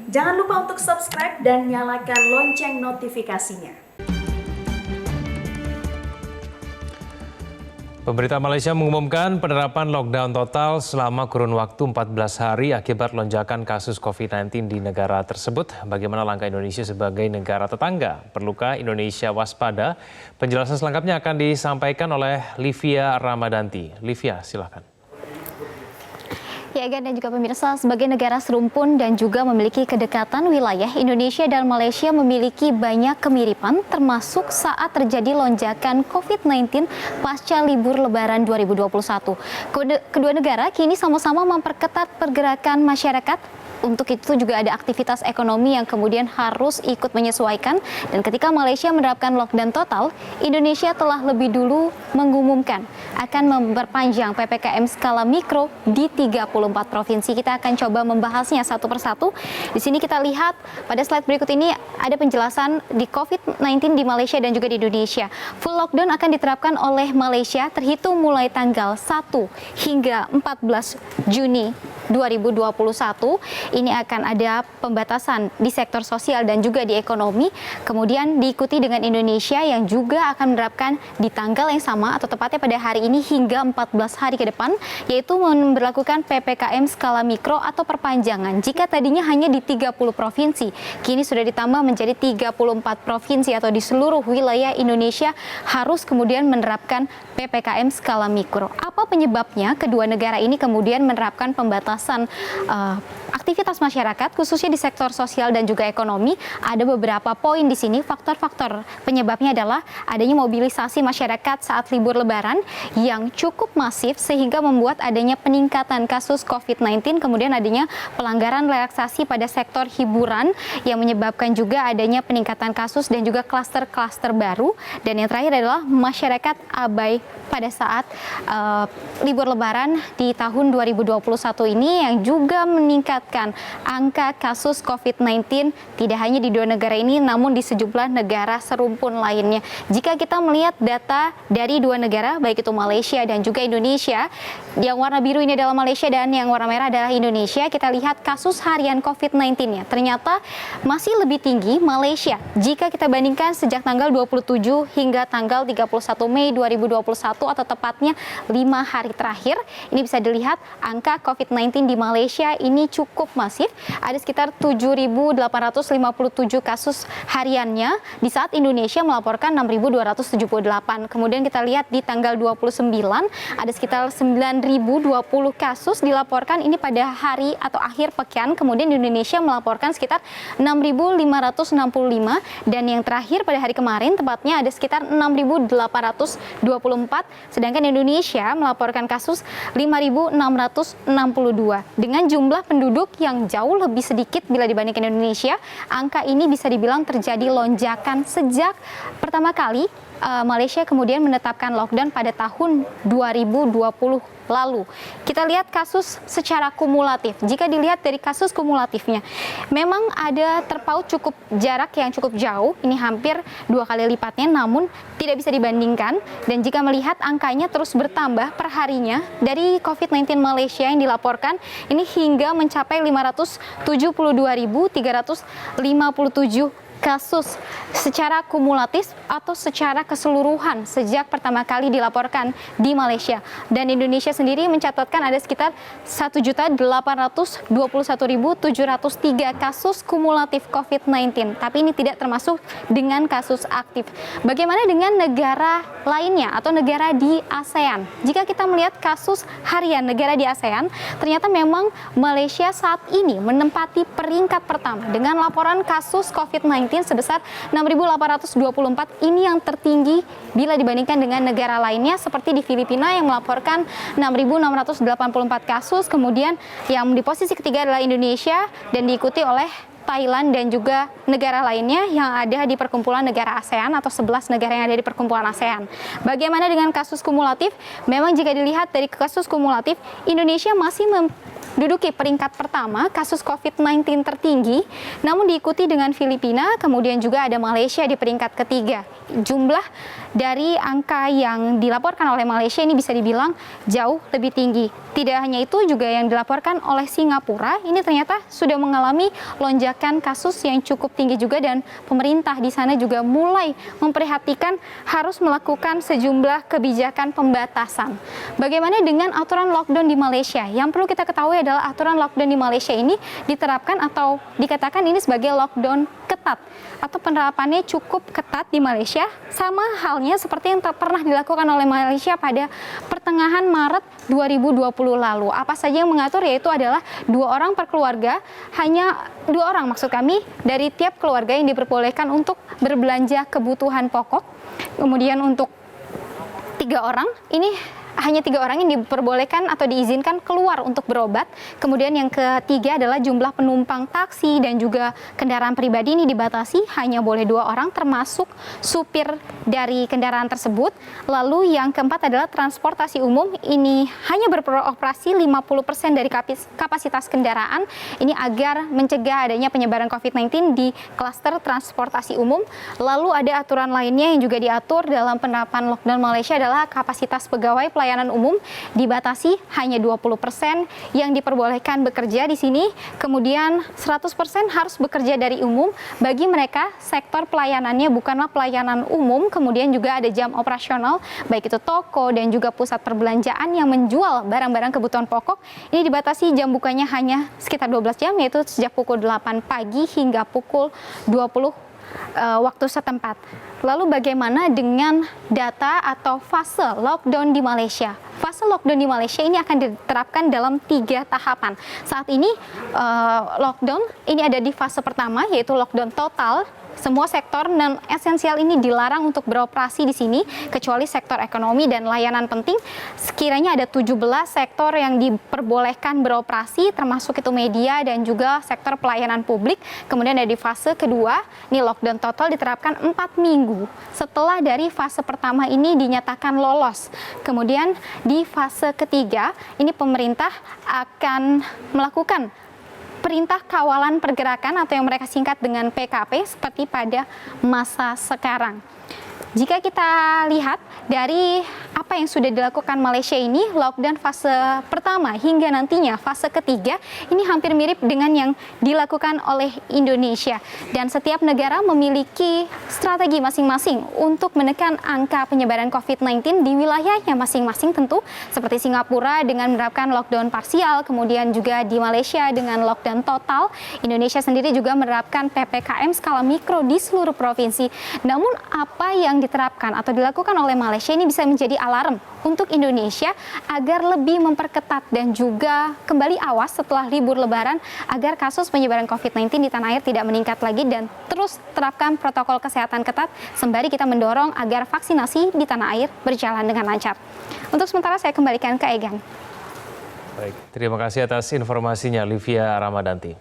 Jangan lupa untuk subscribe dan nyalakan lonceng notifikasinya. Pemerintah Malaysia mengumumkan penerapan lockdown total selama kurun waktu 14 hari akibat lonjakan kasus COVID-19 di negara tersebut. Bagaimana langkah Indonesia sebagai negara tetangga? Perlukah Indonesia waspada? Penjelasan selengkapnya akan disampaikan oleh Livia Ramadanti. Livia, silakan. Ya, Egan dan juga pemirsa, sebagai negara serumpun dan juga memiliki kedekatan wilayah, Indonesia dan Malaysia memiliki banyak kemiripan termasuk saat terjadi lonjakan COVID-19 pasca libur Lebaran 2021. Kedua negara kini sama-sama memperketat pergerakan masyarakat. Untuk itu juga ada aktivitas ekonomi yang kemudian harus ikut menyesuaikan, dan ketika Malaysia menerapkan lockdown total, Indonesia telah lebih dulu mengumumkan akan memperpanjang PPKM skala mikro di 34 provinsi. Kita akan coba membahasnya satu persatu. Di sini kita lihat pada slide berikut ini ada penjelasan di COVID-19 di Malaysia dan juga di Indonesia. Full lockdown akan diterapkan oleh Malaysia terhitung mulai tanggal 1 hingga 14 Juni 2021. Ini akan ada pembatasan di sektor sosial dan juga di ekonomi. Kemudian diikuti dengan Indonesia yang juga akan menerapkan di tanggal yang sama atau tepatnya pada hari ini hingga 14 hari ke depan, yaitu memberlakukan PPKM skala mikro atau perpanjangan. Jika tadinya hanya di 30 provinsi, kini sudah ditambah menjadi 34 provinsi atau di seluruh wilayah Indonesia harus kemudian menerapkan PPKM skala mikro. Apa penyebabnya kedua negara ini kemudian menerapkan pembatasan aktivitas masyarakat khususnya di sektor sosial dan juga ekonomi? Ada beberapa poin di sini. Faktor-faktor penyebabnya adalah adanya mobilisasi masyarakat saat libur Lebaran yang cukup masif sehingga membuat adanya peningkatan kasus COVID-19, kemudian adanya pelanggaran relaksasi pada sektor hiburan yang menyebabkan juga adanya peningkatan kasus dan juga klaster-klaster baru, dan yang terakhir adalah masyarakat abai pada saat libur Lebaran di tahun 2021 ini yang juga meningkatkan angka kasus COVID-19 tidak hanya di dua negara ini namun di sejumlah negara serumpun lainnya. Jika kita melihat data dari dua negara baik itu Malaysia dan juga Indonesia, yang warna biru ini adalah Malaysia dan yang warna merah adalah Indonesia, kita lihat kasus harian COVID-19-nya ternyata masih lebih tinggi Malaysia jika kita bandingkan sejak tanggal 27 hingga tanggal 31 Mei 2021 atau tepatnya 5 hari terakhir. Ini bisa dilihat angka COVID-19 di Malaysia ini cukup masif, ada sekitar 7.857 kasus hariannya, di saat Indonesia melaporkan 6.278. Kemudian kita lihat di tanggal 29 ada sekitar 9.020 kasus dilaporkan ini pada hari atau akhir pekan, kemudian di Indonesia melaporkan sekitar 6.565, dan yang terakhir pada hari kemarin tepatnya ada sekitar 6.824, sedangkan Indonesia melaporkan kasus 5.662. Dengan jumlah penduduk yang jauh lebih sedikit bila dibandingkan Indonesia, angka ini bisa dibilang terjadi lonjakan sejak pertama kali Malaysia kemudian menetapkan lockdown pada tahun 2020 lalu. Kita lihat kasus secara kumulatif. Jika dilihat dari kasus kumulatifnya, memang ada terpaut cukup jarak yang cukup jauh, ini hampir 2 kali lipatnya, namun tidak bisa dibandingkan. Dan jika melihat angkanya terus bertambah per harinya, dari COVID-19 Malaysia yang dilaporkan ini hingga mencapai 572.357 kasus secara kumulatif atau secara keseluruhan sejak pertama kali dilaporkan di Malaysia. Dan Indonesia sendiri mencatatkan ada sekitar 1.821.703 kasus kumulatif COVID-19. Tapi ini tidak termasuk dengan kasus aktif. Bagaimana dengan negara lainnya atau negara di ASEAN? Jika kita melihat kasus harian negara di ASEAN, ternyata memang Malaysia saat ini menempati peringkat pertama dengan laporan kasus COVID-19 sebesar 6.824. Ini yang tertinggi bila dibandingkan dengan negara lainnya seperti di Filipina yang melaporkan 6.684 kasus. Kemudian yang di posisi ketiga adalah Indonesia dan diikuti oleh Thailand dan juga negara lainnya yang ada di perkumpulan negara ASEAN atau 11 negara yang ada di perkumpulan ASEAN. Bagaimana dengan kasus kumulatif? Memang jika dilihat dari kasus kumulatif, Indonesia masih menduduki peringkat pertama kasus COVID-19 tertinggi, namun diikuti dengan Filipina, kemudian juga ada Malaysia di peringkat ketiga. Jumlah dari angka yang dilaporkan oleh Malaysia ini bisa dibilang jauh lebih tinggi. Tidak hanya itu, juga yang dilaporkan oleh Singapura ini ternyata sudah mengalami lonjakan kasus yang cukup tinggi juga, dan pemerintah di sana juga mulai memperhatikan harus melakukan sejumlah kebijakan pembatasan. Bagaimana dengan aturan lockdown di Malaysia? Yang perlu kita ketahui adalah aturan lockdown di Malaysia ini diterapkan atau dikatakan ini sebagai lockdown ketat atau penerapannya cukup ketat di Malaysia, sama halnya seperti yang pernah dilakukan oleh Malaysia pada pertengahan Maret 2020 lalu. Apa saja yang mengatur, yaitu adalah 2 orang per keluarga, hanya 2 orang maksud kami dari tiap keluarga yang diperbolehkan untuk berbelanja kebutuhan pokok. Kemudian untuk 3 orang ini hanya 3 orang yang diperbolehkan atau diizinkan keluar untuk berobat. Kemudian yang ketiga adalah jumlah penumpang taksi dan juga kendaraan pribadi ini dibatasi, hanya boleh 2 orang termasuk supir dari kendaraan tersebut. Lalu yang keempat adalah transportasi umum, ini hanya beroperasi 50% dari kapasitas kendaraan, ini agar mencegah adanya penyebaran COVID-19 di klaster transportasi umum. Lalu ada aturan lainnya yang juga diatur dalam penerapan lockdown Malaysia adalah kapasitas pegawai pelayanan umum dibatasi hanya 20% yang diperbolehkan bekerja di sini. Kemudian 100% harus bekerja dari umum bagi mereka sektor pelayanannya bukanlah pelayanan umum. Kemudian juga ada jam operasional, baik itu toko dan juga pusat perbelanjaan yang menjual barang-barang kebutuhan pokok. Ini dibatasi jam bukanya hanya sekitar 12 jam, yaitu sejak pukul 8 pagi hingga pukul 20 waktu setempat. Lalu bagaimana dengan data atau fase lockdown di Malaysia? Fase lockdown di Malaysia ini akan diterapkan dalam 3 tahapan. Saat ini lockdown ini ada di fase pertama, yaitu lockdown total. Semua sektor non esensial ini dilarang untuk beroperasi di sini, kecuali sektor ekonomi dan layanan penting. Sekiranya ada 17 sektor yang diperbolehkan beroperasi, termasuk itu media dan juga sektor pelayanan publik. Kemudian ada di fase kedua, ini lockdown total diterapkan 4 minggu setelah dari fase pertama ini dinyatakan lolos. Kemudian di fase ketiga, ini pemerintah akan melakukan perintah kawalan pergerakan atau yang mereka singkat dengan PKP seperti pada masa sekarang. Jika kita lihat dari apa yang sudah dilakukan Malaysia ini, lockdown fase pertama hingga nantinya fase ketiga, ini hampir mirip dengan yang dilakukan oleh Indonesia. Dan setiap negara memiliki strategi masing-masing untuk menekan angka penyebaran COVID-19 di wilayahnya masing-masing tentu, seperti Singapura dengan menerapkan lockdown parsial, kemudian juga di Malaysia dengan lockdown total. Indonesia sendiri juga menerapkan PPKM skala mikro di seluruh provinsi. Namun apa yang diterapkan atau dilakukan oleh Malaysia ini bisa menjadi alarm untuk Indonesia agar lebih memperketat dan juga kembali awas setelah libur Lebaran agar kasus penyebaran COVID-19 di tanah air tidak meningkat lagi dan terus terapkan protokol kesehatan ketat sembari kita mendorong agar vaksinasi di tanah air berjalan dengan lancar. Untuk sementara saya kembalikan ke Egan. Baik, terima kasih atas informasinya Livia Ramadanti.